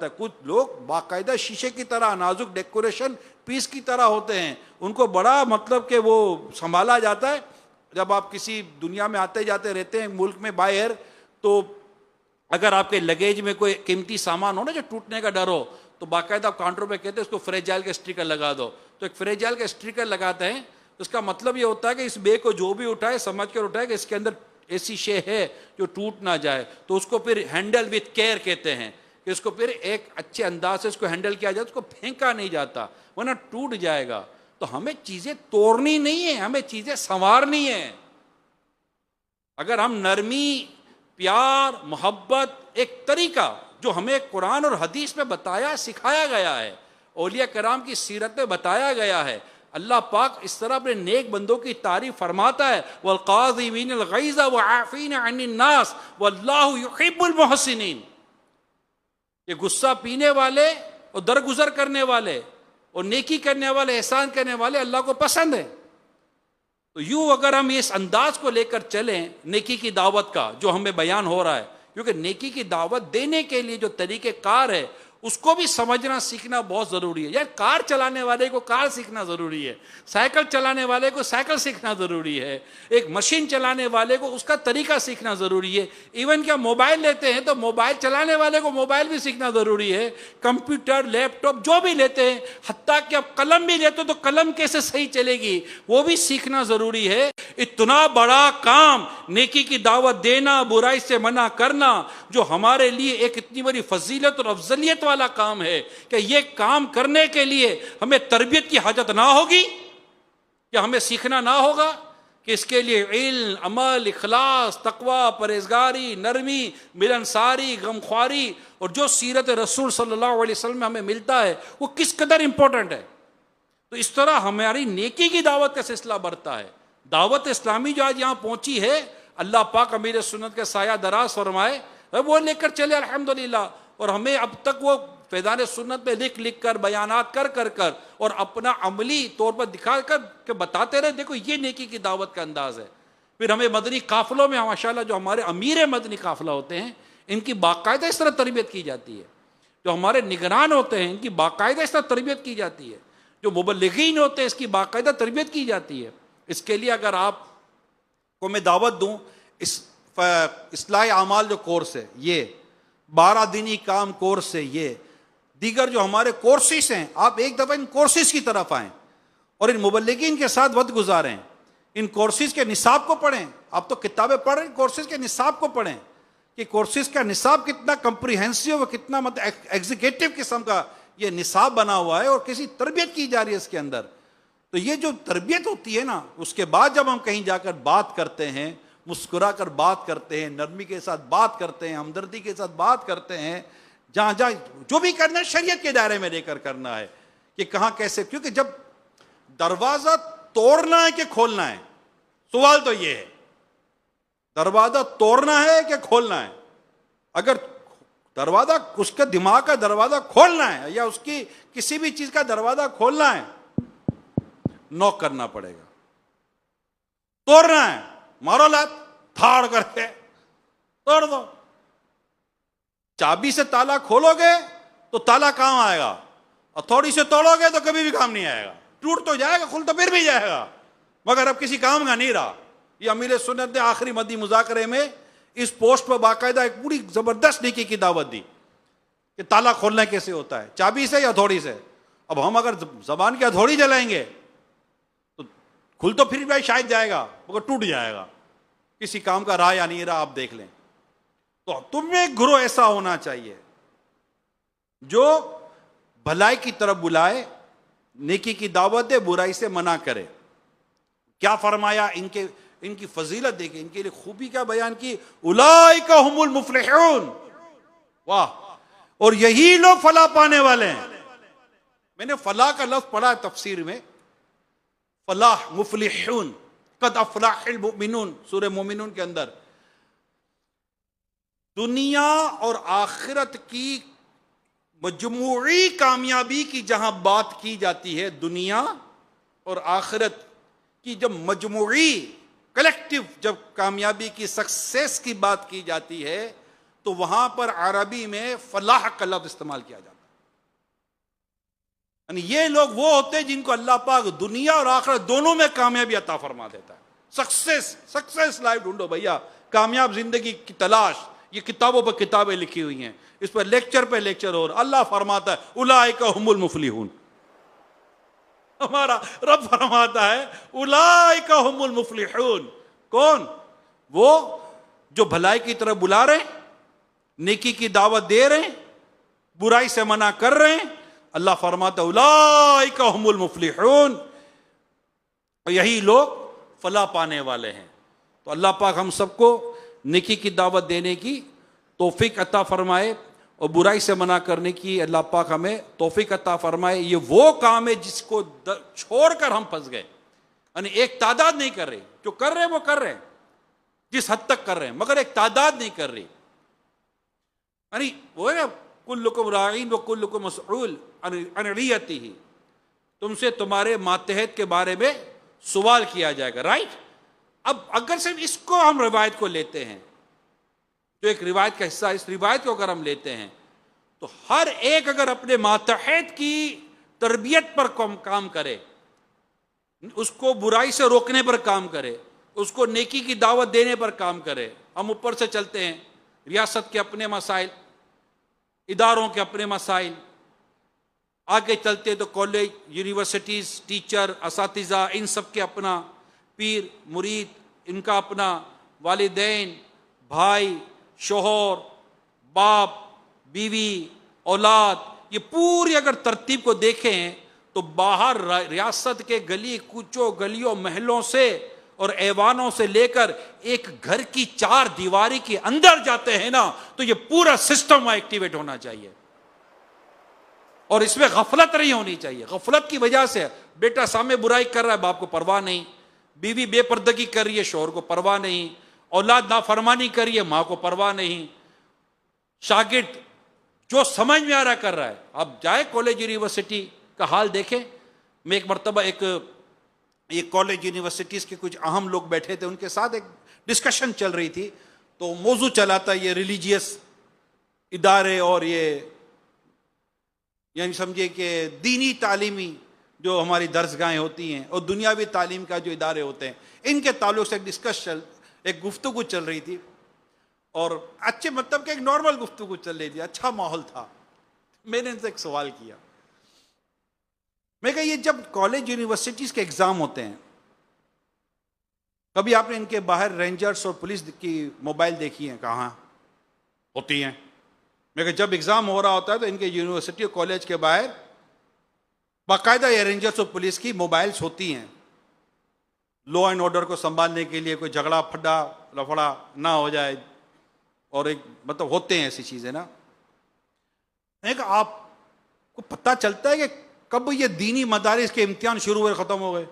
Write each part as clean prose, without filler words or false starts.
جاتا ہے. کچھ لوگ باقاعدہ شیشے کی طرح نازک ڈیکوریشن پیس کی طرح ہوتے ہیں, ان کو بڑا مطلب کہ وہ سنبھالا جاتا ہے. جب آپ کسی دنیا میں آتے جاتے رہتے ہیں ملک میں باہر, تو اگر آپ کے لگیج میں کوئی قیمتی سامان ہو نا جو ٹوٹنے کا ڈر ہو, تو باقاعدہ کاؤنٹر پہ کہتے ہیں اس کو فریجائل کا اسٹیکر لگا دو. تو ایک فریجائل کا اسٹیکر لگاتے ہیں, اس کا مطلب یہ ہوتا ہے کہ اس بیگ کو جو بھی اٹھائے سمجھ کر اٹھائے کہ اس کے اندر ایسی شے ہے جو ٹوٹ نہ جائے. تو اس کو پھر ہینڈل وتھ کیئر کہتے ہیں, کہ اس کو پھر ایک اچھے انداز سے اس کو ہینڈل کیا جائے, اس کو پھینکا نہیں جاتا ورنہ ٹوٹ جائے گا. تو ہمیں چیزیں توڑنی نہیں ہے, ہمیں چیزیں سنوارنی ہیں. اگر ہم نرمی, پیار, محبت, ایک طریقہ جو ہمیں قرآن اور حدیث میں بتایا سکھایا گیا ہے, اولیاء کرام کی سیرت میں بتایا گیا ہے, اللہ پاک اس طرح اپنے نیک بندوں کی تعریف فرماتا ہے, والقاظمین الغیظ والعافین عن الناس واللہ یحب المحسنین. یہ غصہ پینے والے اور درگزر کرنے والے اور نیکی کرنے والے, احسان کرنے والے اللہ کو پسند ہے. تو یوں اگر ہم اس انداز کو لے کر چلیں نیکی کی دعوت کا جو ہمیں بیان ہو رہا ہے, کیونکہ نیکی کی دعوت دینے کے لیے جو طریقہ کار ہے اس کو بھی سمجھنا سیکھنا بہت ضروری ہے. یار کار چلانے والے کو کار سیکھنا ضروری ہے, سائیکل چلانے والے کو سائیکل سیکھنا ضروری ہے, ایک مشین چلانے والے کو اس کا طریقہ سیکھنا ضروری ہے. ایون کیا موبائل لیتے ہیں تو موبائل چلانے والے کو موبائل بھی سیکھنا ضروری ہے, کمپیوٹر, لیپ ٹاپ جو بھی لیتے ہیں, حتیٰ کہ اب قلم بھی لیتے تو قلم کیسے صحیح چلے گی وہ بھی سیکھنا ضروری ہے. اتنا بڑا کام نیکی کی دعوت دینا, برائی سے منع کرنا, جو ہمارے لیے ایک اتنی بڑی فضیلت اور افضلیت والا کام ہے, کہ یہ کام کرنے کے لیے ہمیں تربیت کی حاجت نہ ہوگی, کہ ہمیں سیکھنا نہ ہوگا, کہ اس کے لیے علم, عمل, اخلاص, تقوی, پرہیزگاری, نرمی, ملنساری, غمخواری اور جو سیرت رسول صلی اللہ علیہ وسلم میں ہمیں ملتا ہے وہ کس قدر امپورٹنٹ ہے. تو اس طرح ہماری نیکی کی دعوت کا سلسلہ بڑھتا ہے. دعوت اسلامی جو آج یہاں پہنچی ہے, اللہ پاک امیر سنت کے سایہ دراز فرمائے, وہ لے کر چلے الحمدللہ. اور ہمیں اب تک وہ فیضان سنت میں لکھ کر بیانات کر اور اپنا عملی طور پر دکھا کر کہ بتاتے رہے دیکھو یہ نیکی کی دعوت کا انداز ہے. پھر ہمیں مدنی قافلوں میں ماشاءاللہ جو ہمارے امیر مدنی قافلہ ہوتے ہیں ان کی باقاعدہ اس طرح تربیت کی جاتی ہے, جو ہمارے نگران ہوتے ہیں ان کی باقاعدہ اس طرح تربیت کی جاتی ہے, جو مبلغین ہوتے ہیں اس کی باقاعدہ تربیت کی جاتی ہے. اس کے لیے اگر آپ کو میں دعوت دوں, اس اصلاح اعمال جو کورس ہے, یہ 12 دینی کام کورس ہے, یہ دیگر جو ہمارے کورسز ہیں, آپ ایک دفعہ ان کورسز کی طرف آئیں اور ان مبلغین کے ساتھ وقت گزاریں, ان کورسز کے نصاب کو پڑھیں. آپ تو کتابیں پڑھ رہے ہیں, کورسز کے نصاب کو پڑھیں کہ کورسز کا نصاب کتنا کمپریہنسو ہے, کتنا مطلب ایگزیکٹو قسم کا یہ نصاب بنا ہوا ہے اور کسی تربیت کی جا رہی ہے اس کے اندر. تو یہ جو تربیت ہوتی ہے نا, اس کے بعد جب ہم کہیں جا کر بات کرتے ہیں, مسکرا کر بات کرتے ہیں, نرمی کے ساتھ بات کرتے ہیں, ہمدردی کے ساتھ بات کرتے ہیں, جہاں جو بھی کرنا ہے شریعت کے دائرے میں لے کر کرنا ہے, کہ کہاں کیسے. کیونکہ جب دروازہ توڑنا ہے کہ کھولنا ہے, سوال تو یہ ہے, دروازہ توڑنا ہے کہ کھولنا ہے. اگر دروازہ اس کے دماغ کا دروازہ کھولنا ہے یا اس کی کسی بھی چیز کا دروازہ کھولنا ہے, نوک کرنا پڑے گا. توڑنا ہے, مارو لات تھاڑ کر کے توڑ دو. چابی سے تالا کھولو گے تو تالا کام آئے گا, اور تھوڑی سے توڑو گے تو کبھی بھی کام نہیں آئے گا. ٹوٹ تو جائے گا, کھل تو پھر بھی جائے گا, مگر اب کسی کام کا نہیں رہا. یہ امیر سنت نے آخری مدی مذاکرے میں اس پوسٹ پر باقاعدہ ایک پوری زبردست نیکی کی دعوت دی کہ تالا کھولنا کیسے ہوتا ہے, چابی سے یا ہتھوڑی سے. اب ہم اگر زبان کی ہتھوڑی جلائیں گے تو کھل تو پھر بھی شاید جائے گا مگر ٹوٹ جائے گا, کسی کام کا رہا یا نہیں رہا آپ دیکھ لیں. تو تم میں ایک گروہ ایسا ہونا چاہیے جو بھلائی کی طرف بلائے, نیکی کی دعوت دے, برائی سے منع کرے. کیا فرمایا ان کی فضیلت دیکھیں, ان کے لیے خوبی کیا بیان کی, اولئک هم المفلحون, واہ, اور یہی لوگ فلاح پانے والے ہیں. میں نے فلاح کا لفظ پڑھا ہے تفسیر میں, فلاح, مفلحون, قد افلح المؤمنون, سورہ مومنون کے اندر. دنیا اور آخرت کی مجموعی کامیابی کی جہاں بات کی جاتی ہے, دنیا اور آخرت کی جب مجموعی کلیکٹیو جب کامیابی کی سکسیس کی بات کی جاتی ہے, تو وہاں پر عربی میں فلاح کا لفظ استعمال کیا جاتا ہے. یعنی یہ لوگ وہ ہوتے ہیں جن کو اللہ پاک دنیا اور آخرت دونوں میں کامیابی عطا فرما دیتا ہے. سکسیس لائف ڈھونڈو بھیا, کامیاب زندگی کی تلاش. یہ کتابوں پر کتابیں لکھی ہوئی ہیں, اس پر لیکچر پہ لیکچر ہو رہا. اللہ فرماتا ہے اولئک هم المفلحون. ہمارا رب فرماتا ہے اولئک هم المفلحون. کون؟ وہ جو بھلائی کی طرف بلا رہے ہیں, نیکی کی دعوت دے رہے ہیں, برائی سے منع کر رہے ہیں. اللہ فرماتا ہے اولئک هم المفلحون, یہی لوگ فلاح پانے والے ہیں. تو اللہ پاک ہم سب کو نیکی کی دعوت دینے کی توفیق عطا فرمائے اور برائی سے منع کرنے کی اللہ پاک ہمیں توفیق عطا فرمائے. یہ وہ کام ہے جس کو چھوڑ کر ہم پھنس گئے. یعنی ایک تعداد نہیں کر رہی, جو کر رہے ہیں وہ کر رہے ہیں جس حد تک کر رہے ہیں, مگر ایک تعداد نہیں کر رہی. یعنی وہ ہے نا کلکم راعین و کلکم مسئول عن رعیتہ, تم سے تمہارے ماتحت کے بارے میں سوال کیا جائے گا. رائٹ. اب اگر صرف اس کو ہم روایت کو لیتے ہیں, جو ایک روایت کا حصہ, اس روایت کو اگر ہم لیتے ہیں تو ہر ایک اگر اپنے ماتحت کی تربیت پر کام کرے, اس کو برائی سے روکنے پر کام کرے, اس کو نیکی کی دعوت دینے پر کام کرے. ہم اوپر سے چلتے ہیں, ریاست کے اپنے مسائل, اداروں کے اپنے مسائل, آگے چلتے تو کالج, یونیورسٹیز, ٹیچر, اساتذہ, ان سب کے اپنا, پیر, مرید, ان کا اپنا, والدین, بھائی, شوہر, باپ, بیوی, اولاد, یہ پوری اگر ترتیب کو دیکھیں تو باہر ریاست کے گلی کوچوں, گلیوں, محلوں سے اور ایوانوں سے لے کر ایک گھر کی چار دیواری کے اندر جاتے ہیں نا, تو یہ پورا سسٹم ایکٹیویٹ ہونا چاہیے. اور اس میں غفلت نہیں ہونی چاہیے. غفلت کی وجہ سے بیٹا سامنے برائی کر رہا ہے, باپ کو پرواہ نہیں, بیوی بے پردگی کر رہی ہے, شوہر کو پرواہ نہیں, اولاد نافرمانی کر رہی ہے, ماں کو پرواہ نہیں, شاگرد جو سمجھ میں آ رہا کر رہا ہے. اب جائے کالج یونیورسٹی کا حال دیکھیں. میں ایک مرتبہ ایک کالج یونیورسٹیز کے کچھ اہم لوگ بیٹھے تھے, ان کے ساتھ ایک ڈسکشن چل رہی تھی, تو موضوع چلا تھا یہ ریلیجیس ادارے اور یہ یعنی سمجھے کہ دینی تعلیمی جو ہماری درسگاہیں ہوتی ہیں اور دنیاوی تعلیم کا جو ادارے ہوتے ہیں, ان کے تعلق سے ایک گفتگو چل رہی تھی. اور اچھے مطلب کہ ایک نارمل گفتگو چل رہی تھی, اچھا ماحول تھا. میں نے ان سے ایک سوال کیا, میں کہا یہ جب کالج یونیورسٹیز کے ایگزام ہوتے ہیں, کبھی آپ نے ان کے باہر رینجرز اور پولیس کی موبائل دیکھی ہیں؟ کہاں ہوتی ہیں. میں کہا جب ایگزام ہو رہا ہوتا ہے تو ان کے یونیورسٹی اور کالج کے باہر باقاعدہ یہ رینجرز اور پولیس کی موبائلز ہوتی ہیں, لا اینڈ آرڈر کو سنبھالنے کے لیے, کوئی جھگڑا پھڈا لفڑا نہ ہو جائے, اور ایک مطلب ہوتے ہیں ایسی چیزیں نا. میں کہا آپ کو پتہ چلتا ہے کہ کب یہ دینی مدارس کے امتحان شروع ہوئے ختم ہو گئے؟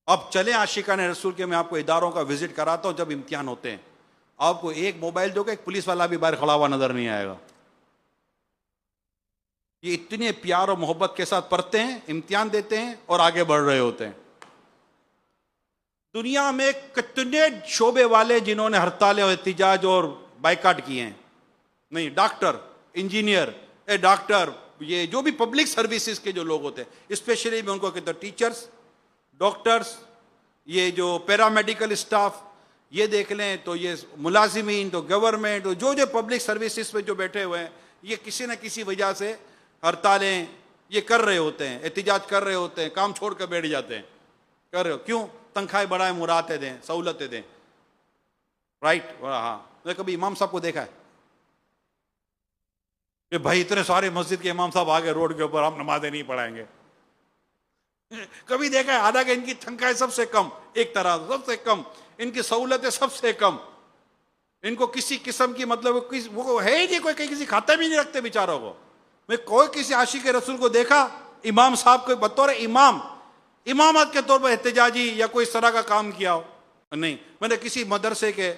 اب چلیں عاشقان رسول کے, میں آپ کو اداروں کا وزٹ کراتا ہوں جب امتحان ہوتے ہیں. آپ کو ایک موبائل دو گا, ایک پولیس والا بھی باہر کھڑا ہوا نظر نہیں آئے گا. یہ اتنے پیار اور محبت کے ساتھ پڑھتے ہیں, امتحان دیتے ہیں اور آگے بڑھ رہے ہوتے ہیں. دنیا میں کتنے شعبے والے جنہوں نے ہڑتالیں اور احتجاج اور بائیکاٹ کیے ہیں. نہیں, ڈاکٹر, انجینئر, ڈاکٹر, یہ جو بھی پبلک سروسز کے جو لوگ ہوتے ہیں, اسپیشلی میں ان کو کہتے ہیں ٹیچرز, ڈاکٹرز, یہ جو پیرامیڈیکل اسٹاف, یہ دیکھ لیں تو یہ ملازمین, تو گورنمنٹ, جو پبلک سروسز پہ جو بیٹھے ہوئے ہیں, یہ کسی نہ کسی وجہ سے ہڑتالیں یہ کر رہے ہوتے ہیں, احتجاج کر رہے ہوتے ہیں, کام چھوڑ کر بیٹھ جاتے ہیں. کر رہے ہو کیوں؟ تنخواہیں بڑھائیں, مراحتیں دیں, سہولتیں دیں. رائٹ. ہاں, میں کبھی امام صاحب کو دیکھا ہے کہ بھائی اتنے سارے مسجد کے امام صاحب آگے روڈ کے اوپر, ہم نمازیں نہیں پڑھائیں گے. کبھی دیکھا ہے؟ حالانکہ ان کی تنخواہیں سب سے کم, ایک طرح سب سے کم, ان کی سہولتیں سب سے کم, ان کو کسی قسم کی مطلب وہ ہے ہی نہیں, کوئی کسی کھاتے بھی نہیں رکھتے بیچاروں کو. میں کوئی کسی عاشق رسول کو دیکھا امام صاحب کو بطور امامت کے طور پر احتجاجی یا کوئی اس طرح کا کام کیا ہو؟ نہیں. میں نے کسی مدرسے کے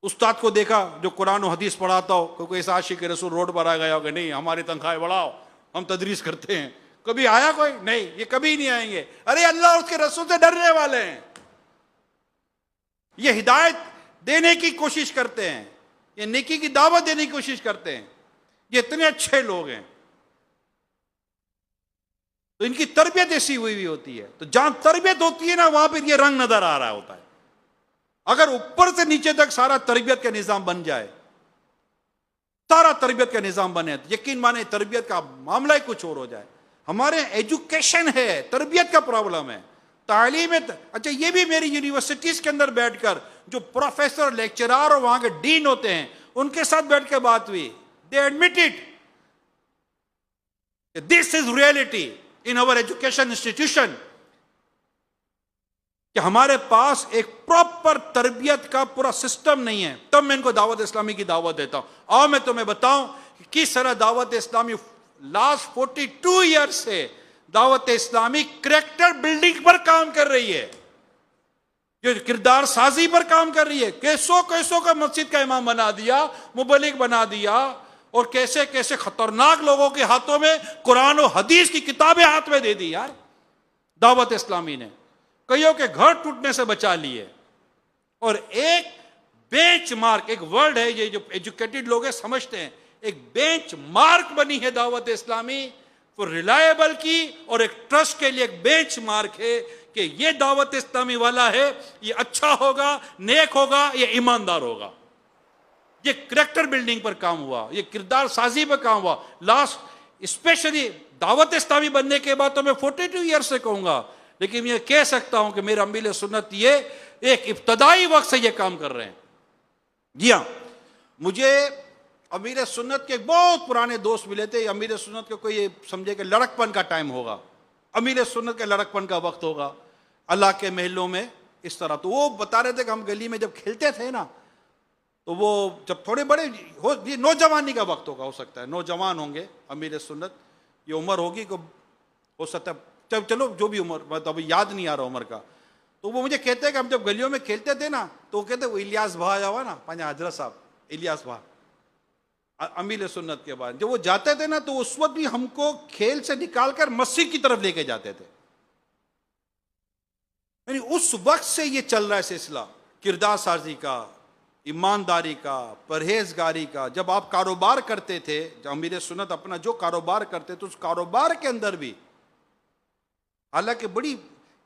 استاد کو دیکھا جو قرآن و حدیث پڑھاتا ہو, کوئی ایسا عاشق رسول روڈ پر آ گیا ہو کہ نہیں ہماری تنخواہیں بڑھاؤ, ہم تدریس کرتے ہیں. کبھی آیا کوئی؟ نہیں, یہ کبھی نہیں آئیں گے. ارے اللہ اور اس کے رسول سے ڈرنے والے ہیں. یہ ہدایت دینے کی کوشش کرتے ہیں, یہ نیکی کی دعوت دینے کی کوشش کرتے ہیں. یہ اتنے اچھے لوگ ہیں, تو ان کی تربیت ایسی ہوئی ہوتی ہے. تو جہاں تربیت ہوتی ہے نا, وہاں پہ یہ رنگ نظر آ رہا ہوتا ہے. اگر اوپر سے نیچے تک سارا تربیت کا نظام بن جائے, سارا تربیت کا نظام بنے, تو یقین مانے تربیت کا معاملہ ہی کچھ اور ہو جائے. ہمارے ایجوکیشن ہے, تربیت کا پرابلم ہے, تعلیم ہے. اچھا, یہ بھی میری یونیورسٹیز کے اندر بیٹھ کر جو پروفیسر, لیکچرار اور وہاں کے ڈین ہوتے ہیں, ان کے ساتھ بیٹھ کے بات ہوئی. They admit it. This is reality in our education institution. کہ ہمارے پاس ایک پراپر تربیت کا پورا سسٹم نہیں ہے. تب میں ان کو دعوت اسلامی کی دعوت دیتا ہوں. آؤ میں تمہیں بتاؤں کہ کس طرح دعوت اسلامی لاسٹ 42 ایئر سے دعوت اسلامی کریکٹر بلڈنگ پر کام کر رہی ہے, جو کردار سازی پر کام کر رہی ہے. کیسوں کا مسجد کا امام بنا دیا, مبلغ بنا دیا, اور کیسے کیسے خطرناک لوگوں کے ہاتھوں میں قرآن و حدیث کی کتابیں ہاتھ میں دے دی یار دعوت اسلامی نے. کئیوں کے گھر ٹوٹنے سے بچا لیے. اور ایک بینچ مارک, ایک ورڈ ہے یہ جو ایجوکیٹڈ لوگ ہیں سمجھتے ہیں, ایک بینچ مارک بنی ہے دعوت اسلامی فور ریلائبل کی, اور ایک ٹرسٹ کے لیے ایک بینچ مارک ہے کہ یہ دعوت اسلامی والا ہے, یہ اچھا ہوگا, نیک ہوگا, یہ ایماندار ہوگا. یہ کریکٹر بلڈنگ پر کام ہوا, یہ کردار سازی پر کام ہوا. لاسٹ اسپیشلی دعوت اسلامی بننے کے بعد تو میں 42 ایئر سے کہوں گا, لیکن میں یہ کہہ سکتا ہوں کہ میرا امیل سنت یہ ایک ابتدائی وقت سے یہ کام کر رہے ہیں. جی ہاں, مجھے امیر سنت کے بہت پرانے دوست ملے تھے. امیر سنت کو کوئی یہ سمجھے کہ لڑکپن کا ٹائم ہوگا, امیر سنت کے لڑکپن کا وقت ہوگا اللہ کے محلوں میں اس طرح. تو وہ بتا رہے تھے کہ ہم گلی میں جب کھیلتے تھے نا, تو وہ جب تھوڑے بڑے ہو, یہ نوجوانی کا وقت ہوگا, ہو سکتا ہے نوجوان ہوں گے امیر سنت, یہ عمر ہوگی کو ہو سکتا ہے, چلو جو بھی عمر, ابھی یاد نہیں آ رہا عمر کا. تو وہ مجھے کہتے ہیں کہ ہم جب گلیوں میں کھیلتے تھے نا, تو وہ کہتے وہ الیاس بھا آیا ہوا نا, پنجا حضرت صاحب الیاس بھا امیر سنت کے بعد جب وہ جاتے تھے نا, تو اس وقت بھی ہم کو کھیل سے نکال کر مسجد کی طرف لے کے جاتے تھے. یعنی اس وقت سے یہ چل رہا ہے سلسلہ کردار سازی کا, ایمانداری کا, پرہیزگاری کا. جب آپ کاروبار کرتے تھے, جب امیر سنت اپنا جو کاروبار کرتے تھے, اس کاروبار کے اندر بھی حالانکہ بڑی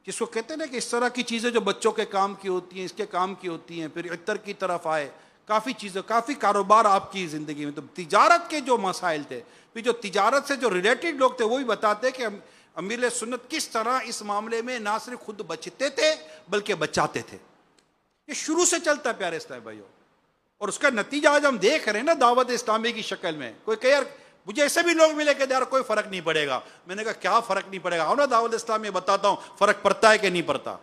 جس کو کہتے ہیں نا کہ اس طرح کی چیزیں جو بچوں کے کام کی ہوتی ہیں, اس کے کام کی ہوتی ہیں, پھر عطر کی طرف آئے, کافی چیزیں, کافی کاروبار آپ کی زندگی میں. تو تجارت کے جو مسائل تھے, پھر جو تجارت سے جو ریلیٹڈ لوگ تھے, وہ بھی بتاتے کہ امیر سنت کس طرح اس معاملے میں نہ صرف خود بچتے تھے بلکہ بچاتے تھے. یہ شروع سے چلتا ہے پیارے اسلام بھائیوں, اور اس کا نتیجہ آج ہم دیکھ رہے ہیں نا دعوت اسلامی کی شکل میں. کوئی کہ یار مجھے ایسے بھی لوگ ملے کہ یار کوئی فرق نہیں پڑے گا. میں نے کہا کیا فرق نہیں پڑے گا, آؤ نا دعوت اسلامی بتاتا ہوں فرق پڑتا ہے کہ نہیں پڑتا.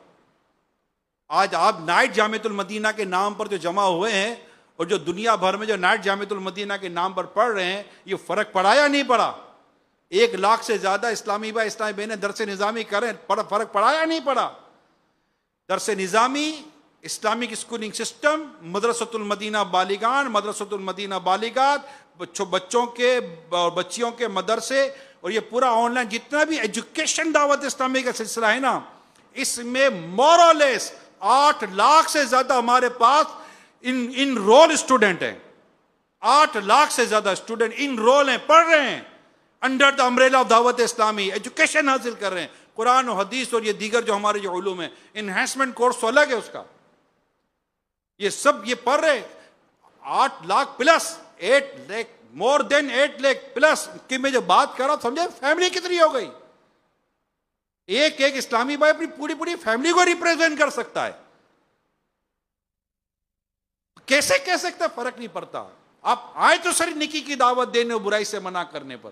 آج آپ نائٹ جامعۃ المدینہ کے نام پر جو جمع ہوئے ہیں, اور جو دنیا بھر میں جو نائٹ جامعۃ المدینہ کے نام پر پڑھ رہے ہیں, یہ فرق پڑا یا نہیں پڑا؟ 1 لاکھ سے زیادہ اسلامی بھائی اسلامی بہنیں درس نظامی کریں, فرق پڑا یا نہیں پڑا؟ درس نظامی, اسلامک اسکولنگ سسٹم, مدرسۃ المدینہ بالغان, مدرسۃ المدینہ بالغات, بچوں کے اور بچیوں کے مدرسے, اور یہ پورا آن لائن جتنا بھی ایجوکیشن دعوت اسلامی کا سلسلہ ہے نا, اس میں مور اور لیس 8 لاکھ سے زیادہ ہمارے پاس ان رول اسٹوڈنٹ ہیں. 8 لاکھ سے زیادہ اسٹوڈنٹ ان رول ہیں, پڑھ رہے ہیں انڈر دا امبریلا آف دعوت اسلامی, ایجوکیشن حاصل کر رہے ہیں, قرآن و حدیث اور یہ دیگر جو ہمارے جو علوم ہیں. انہینسمنٹ کورس تو الگ ہے اس کا, یہ سب یہ پڑھ رہے. 8 لاکھ پلس 8 لاکھ, مور دین 8 لاکھ پلس کی میں جو بات کر رہا ہوں, سمجھے فیملی کتنی ہو گئی؟ ایک اسلامی بھائی اپنی پوری فیملی کو ریپریزنٹ کر سکتا ہے. کیسے کہہ سکتا فرق نہیں پڑتا؟ آپ آئے تو سر نکی کی دعوت دینے اور برائی سے منع کرنے پر.